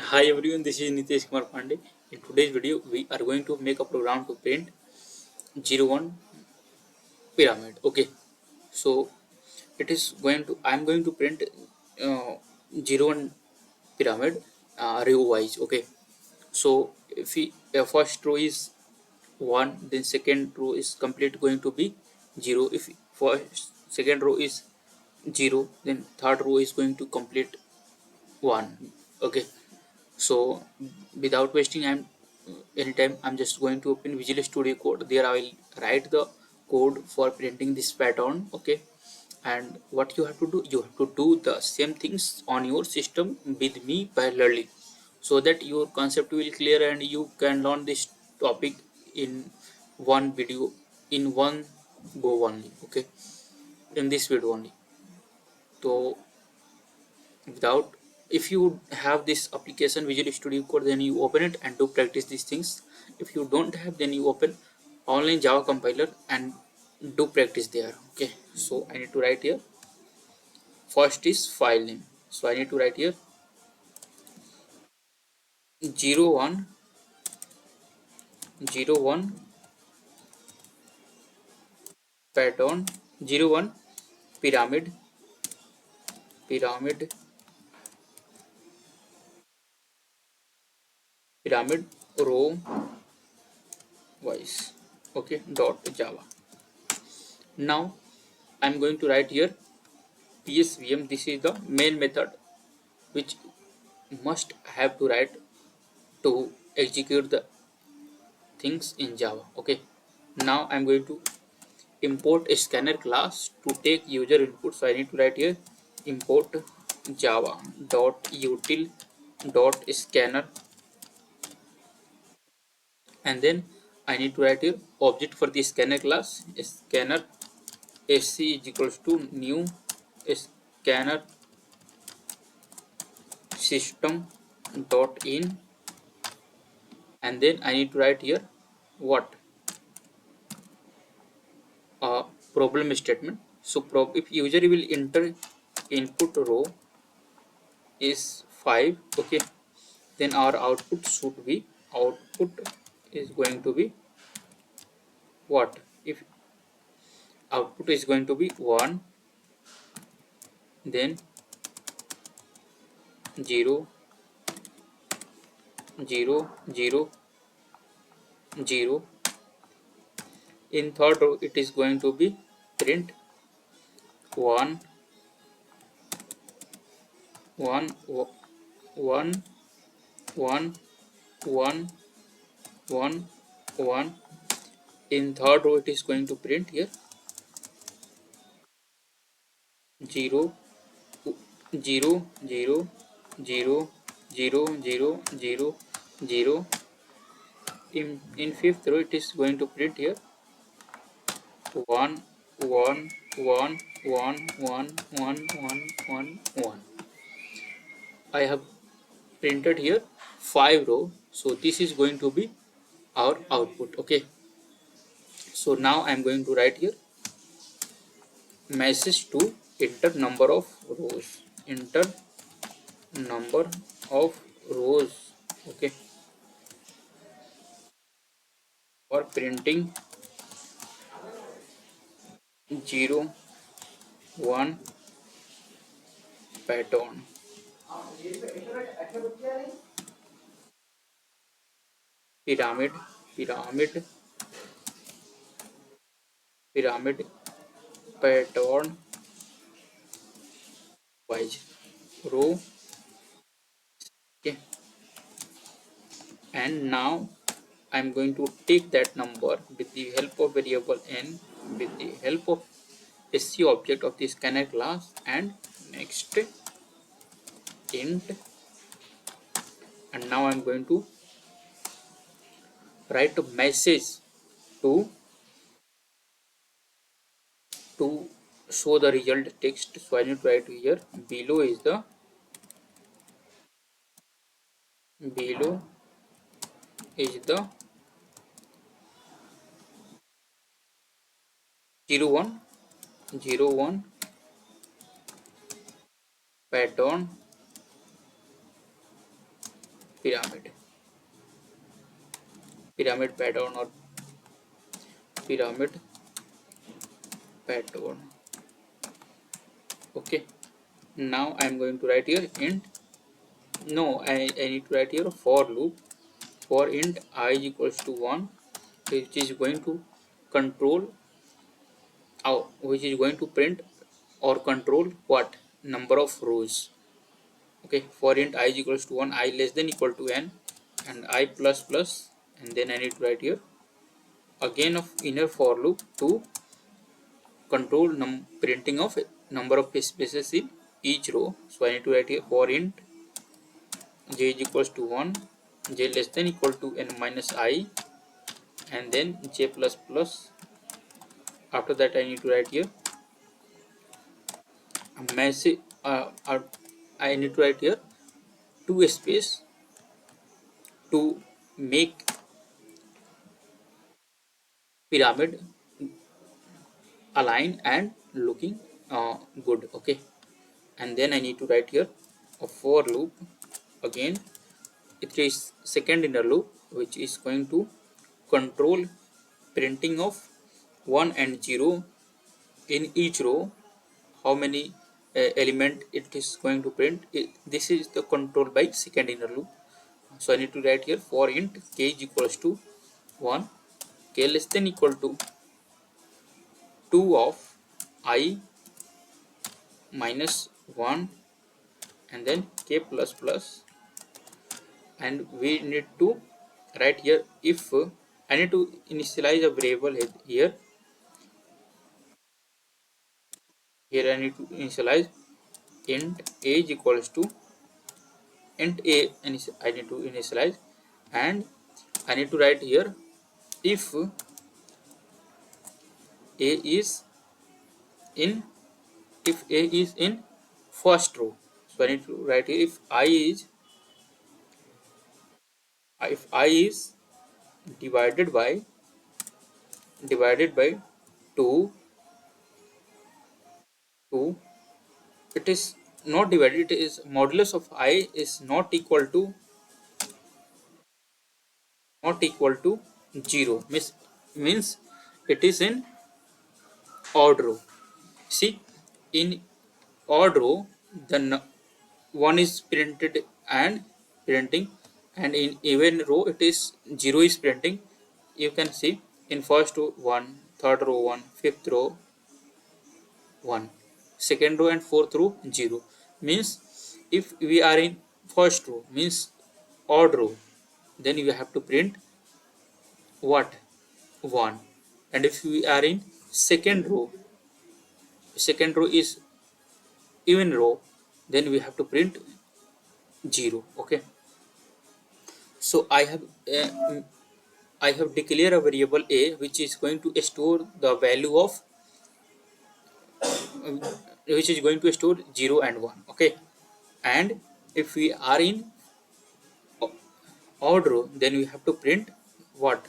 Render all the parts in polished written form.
Hi everyone, this is Nitesh Kumar Pandey. In today's video, we are going to make a program to print 01 pyramid. Okay, so it is going to I'm going to print uh, 01 pyramid row wise. Okay, so if we first row is 1, then second row is complete going to be 0. If first second row is 0, then third row is going to complete 1. Okay, so without wasting time, anytime, I'm just going to open Visual Studio Code. There I will write the code for printing this pattern. Okay, and what you have to do, you have to do the same things on your system with me parallelly, so that your concept will clear and you can learn this topic in one video, in one go only. Okay, in this video only. So without, if you have this application Visual Studio Code, then you open it and do practice these things. If you don't have, then you open online Java compiler and do practice there. Okay, so I need to write here, first is file name, so I need to write here 01 01 pattern, 01 pyramid, pyramid pyramid row wise. Okay, dot java. Now I'm going to write here psvm. This is the main method which must have to write to execute the things in Java. Okay, now I'm going to import a scanner class to take user input. So I need to write here import java dot util dot scanner, and then I need to write here object for the scanner class, scanner sc is equals to new scanner system dot in, and then I need to write here what problem statement. So if user will enter input row is 5, okay, then our output should be, output is going to be what? If output is going to be 1, then 0 0 0 0. In third row it is going to be print 1 1 1 1 1 1 1. In third row it is going to print here 0 0 0 0 0 0 0 0. In fifth row it is going to print here 1 1 1 1 1 1 1 1 1. I have printed here 5 row, so this is going to be our output. Okay, so now I am going to write here message to enter number of rows, enter number of rows. Okay, for printing 0 1 pattern. Pyramid pyramid pyramid pattern wise row. Okay, and now I'm going to take that number with the help of variable n, with the help of sc object of the scanner class, and next int, and now I'm going to write a message to show the result text. So I need to write here below is the, below is the 01 01 pattern pyramid pattern or pyramid pattern. Okay, now I'm going to write here int. No, I need to write here for loop for int I is equals to 1, which is going to control which is going to print or control what number of rows. Okay, for int I is equals to 1, I less than equal to n, and I plus plus, and then I need to write here again of inner for loop to control printing of number of spaces in each row. So I need to write here for int j is equals to 1, j less than equal to n minus I, and then j plus plus. After that I need to write here a message. I need to write here two space to make pyramid align and looking good. Okay, and then I need to write here a for loop again. It is second inner loop which is going to control printing of 1 and 0 in each row. How many element it is going to print, this is the control by second inner loop. So I need to write here for int k is equals to 1, k less than equal to 2 of I minus 1, and then k plus plus, and we need to write here if I need to initialize a variable here. Here I need to initialize int a is equals to int a, and I need to initialize, and I need to write here if a is in first row. So I need to write here if I is divided by 2, it is not divided, it is modulus of I is not equal to 0, means it is in odd row. See, in odd row the one is printed and printing, and in even row it is 0 is printing. You can see in first row 1, third row 1, fifth row 1, second row and fourth row 0. Means if we are in first row means odd row, then you have to print what 1, and if we are in second row is even row, then we have to print 0. Okay, so I have declared a variable a which is going to store the value of which is going to store 0 and 1. Okay, and if we are in odd row, then we have to print what?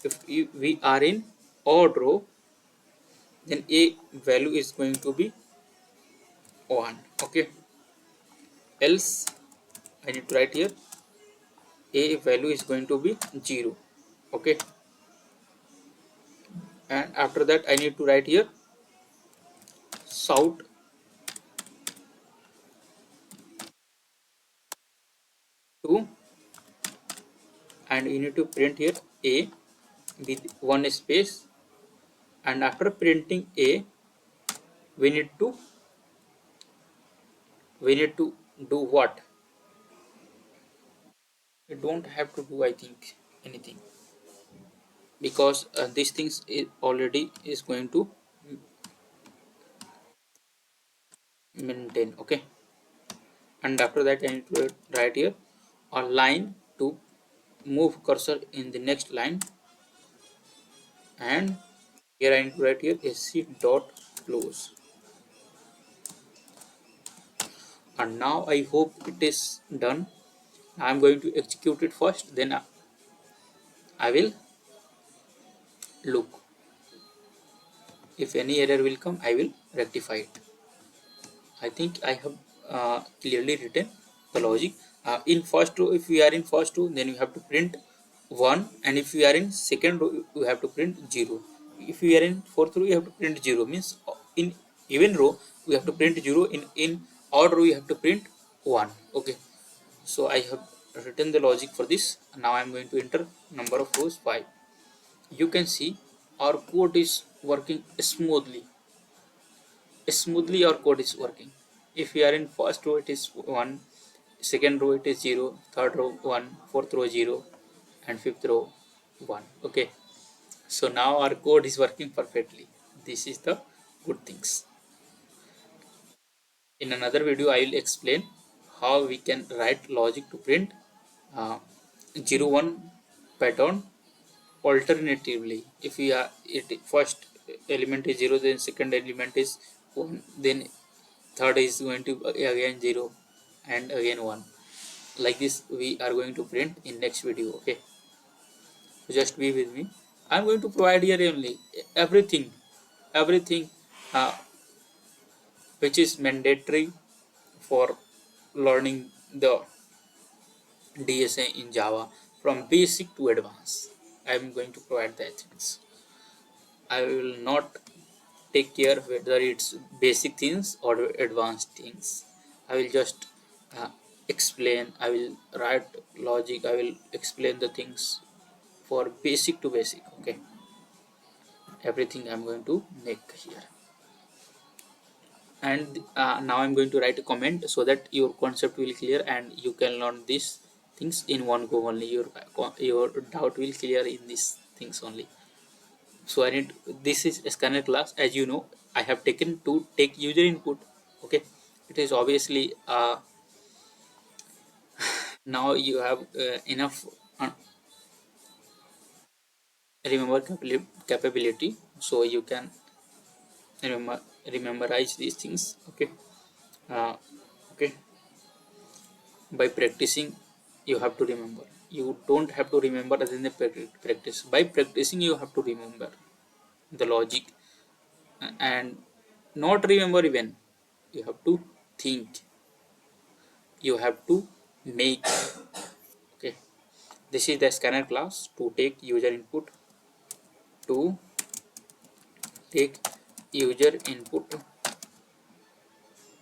If we are in odd row, then a value is going to be 1. Okay, else I need to write here a value is going to be 0. Okay, and after that I need to write here shout to, and you need to print here a with one space, and after printing a we need to do what? We don't have to do, I think, anything, because these things is already is going to maintain. Okay, and after that I need to write here a line to move cursor in the next line, and here I need to write here sc dot close. And now I hope it is done. I am going to execute it first, then I will look. If any error will come, I will rectify it. I think I have clearly written the logic. In first row, if we are in first row, then you have to print 1, and if we are in second row, you have to print 0. If we are in fourth row, you have to print 0. Means in even row we have to print 0, in odd row you have to print 1. Okay, so I have written the logic for this. Now I am going to enter number of rows 5. You can see our code is working smoothly. Our code is working. If we are in first row, it is 1, second row it is 0, third row 1, fourth row 0, and fifth row 1. Okay, so now our code is working perfectly. This is the good things. In another video I will explain how we can write logic to print uh, 0 1 pattern alternatively. If we are first element is 0, then second element is 1, then third is going to again 0, and again 1. Like this we are going to print in next video. Okay, so just be with me. I'm going to provide here only everything uh, which is mandatory for learning the DSA in Java from basic to advanced. I'm going to provide that things. I will not take care whether it's basic things or advanced things. I will just uh, explain. I will write logic. I will explain the things for basic to basic. Okay, everything I'm going to make here. And now I'm going to write a comment so that your concept will clear and you can learn these things in one go only. Your doubt will clear in these things only. So I need, this is a scanner class. As you know, I have taken to take user input. Okay, it is obviously now you have enough remember capability, so you can rememberize these things. Okay, uh, okay, by practicing you have to remember. You don't have to remember other than the practice. By practicing you have to remember the logic, and not remember even, you have to think, you have to make. Okay, this is the scanner class to take user input, to take user input,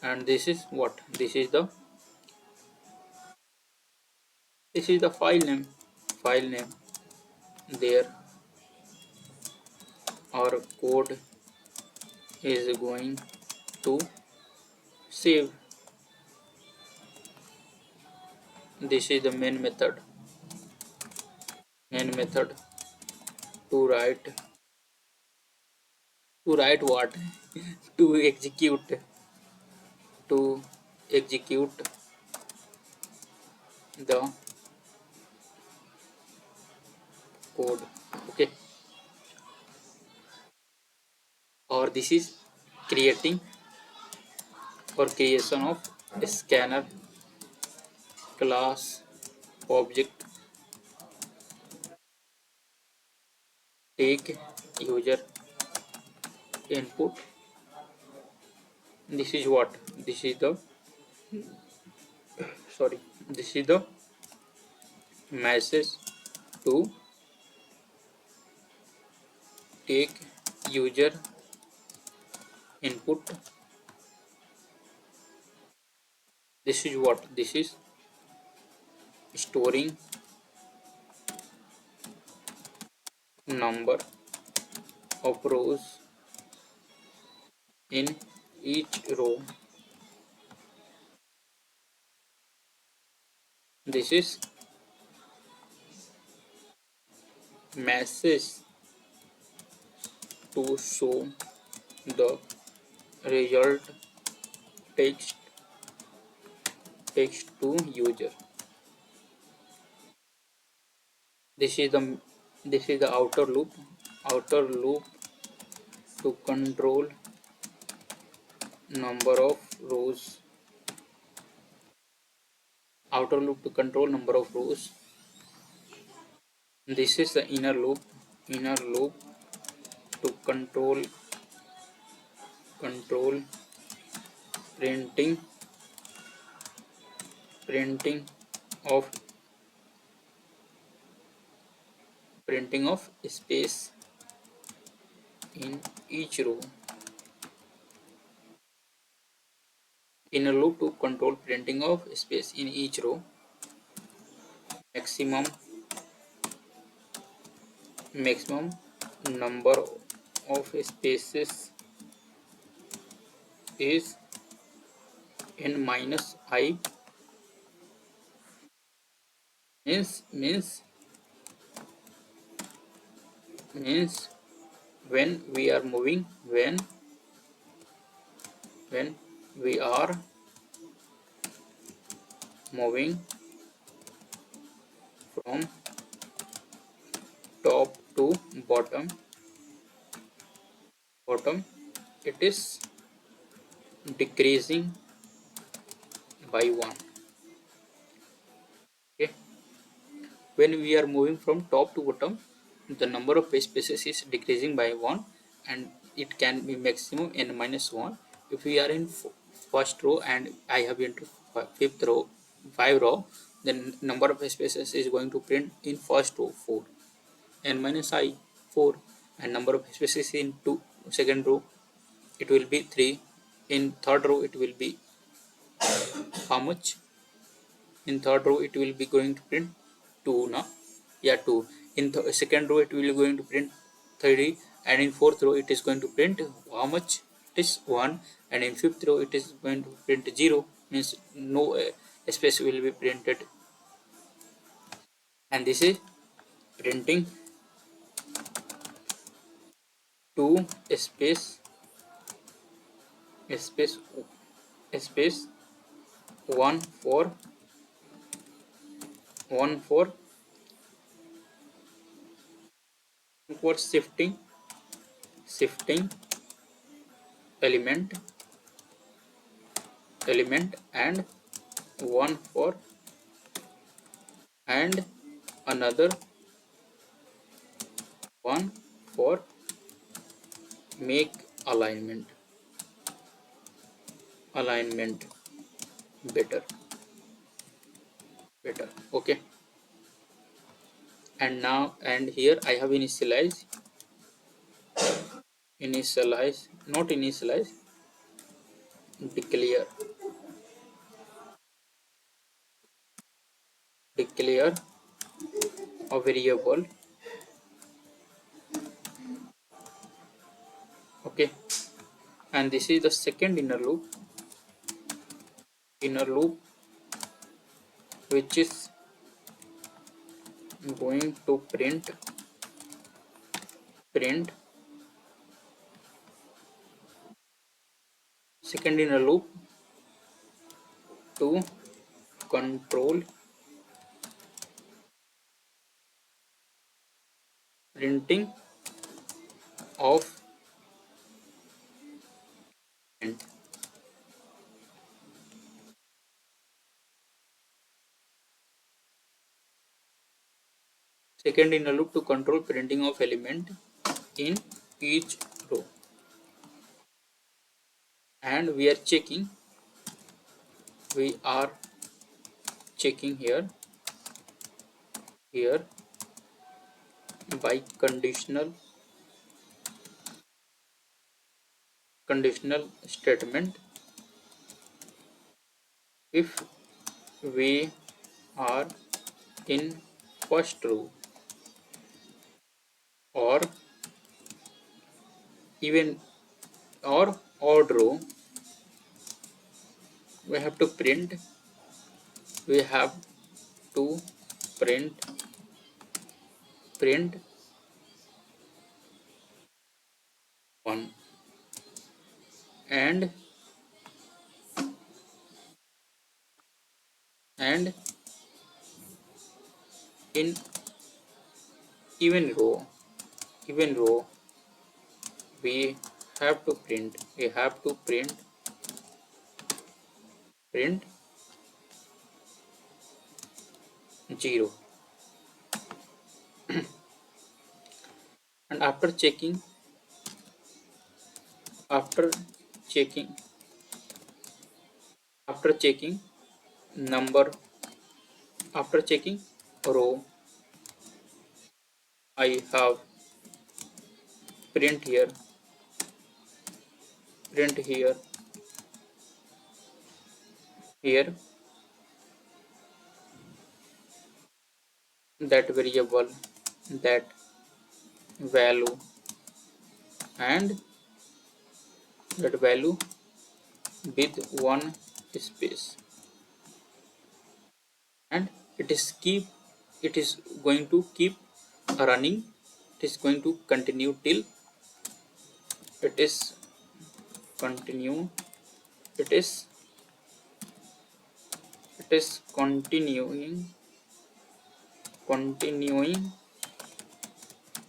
and this is what, this is the file name. There our code is going to save. This is the main method to write what, to execute the code. Okay, or this is creating or creation of a scanner class object, take user input. This is what, this is the, sorry, this is the message to take user input. This is what, this is storing number of rows in each row. This is message to show the result text to user. This is the outer loop to control number of rows. Outer loop to control number of rows. This is the inner loop to control printing of printing of space in each row. In a loop to control printing of space in each row, maximum number of spaces is n minus I, means when we are moving when we are moving from top to bottom, it is decreasing by 1. Okay, when we are moving from top to bottom, the number of spaces is decreasing by 1, and it can be maximum n minus 1. If we are in first row and I have entered fifth row, 5 row, then number of spaces is going to print in first row 4, n minus I 4, and number of spaces in second row it will be 3, in third row it will be how much, in third row it will be going to print 2 now, yeah 2, in second row it will be going to print 3, and in fourth row it is going to print how much, it is 1, and in fifth row it is going to print 0, means no space will be printed. And this is printing 2 space space 1 for shifting element, and one for, and another one for make alignment better. Okay, and now, and here I have not initialize, declare a variable. Okay, and this is the second inner loop which is going to print second inner loop to control printing of element. Second inner loop to control printing of element in each row, and we are checking here by conditional statement. If we are in first row or even or odd row, we have to print print 1, and in even row we have to print 0. And after checking number After checking row, I have print here, print here, here, that variable, that value, and that value with one space, and it is going to keep running. It is going to continue till it is continue it is it is continuing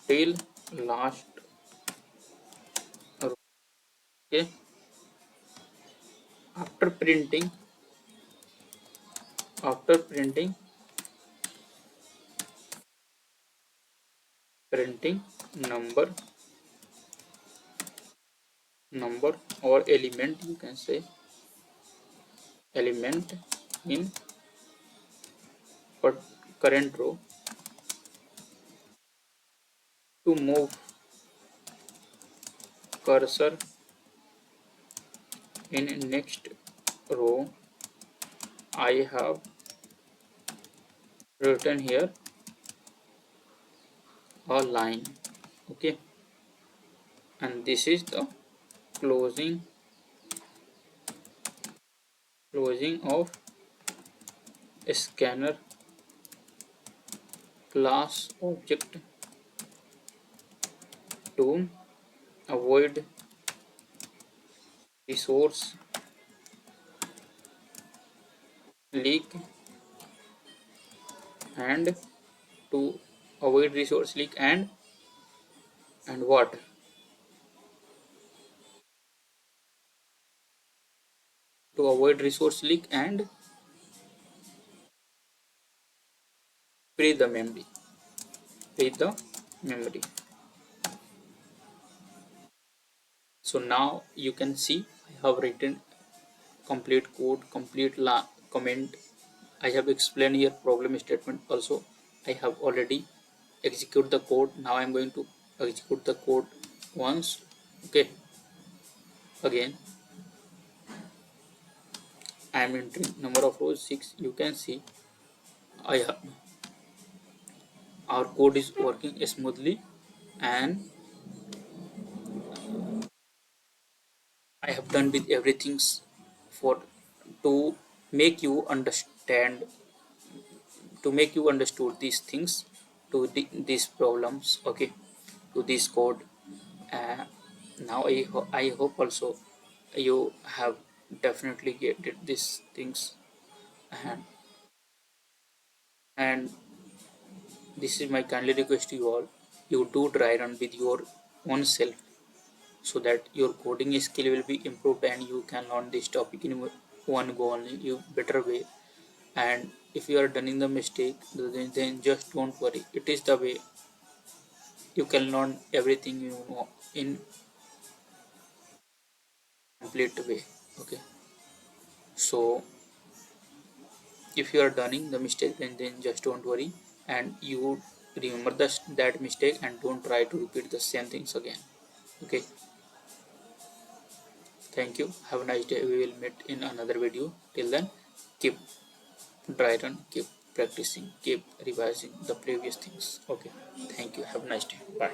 till last row. Okay, after printing after printing number or element, you can say element in current row, to move cursor in next row, I have written here a line. Okay, and this is the closing of scanner class object to avoid resource leak, and to avoid resource leak and what, to avoid resource leak and free the memory. So now you can see I have written complete code, complete comment. I have explained here problem statement also. I have already execute the code. Now I am going to execute the code once. Okay, again I am entering number of rows 6. You can see I have, our code is working smoothly, and I have done with everything for to make you understand, to make you understood these things, to these problems. Okay, to this code. uh, Now I hope also you have definitely get it, these things, and and this is my kindly request to you all. You do dry run with your own self, so that your coding skill will be improved and you can learn this topic in one go only, you better way. And if you are done the mistake, then just don't worry, it is the way you can learn everything you know in complete way. Okay, so if you are done the mistake, then just don't worry, and you remember that mistake and don't try to repeat the same things again. Okay, thank you, have a nice day, we will meet in another video. Till then, keep dry run, keep practicing, keep revising the previous things. Okay, thank you, have a nice day, bye.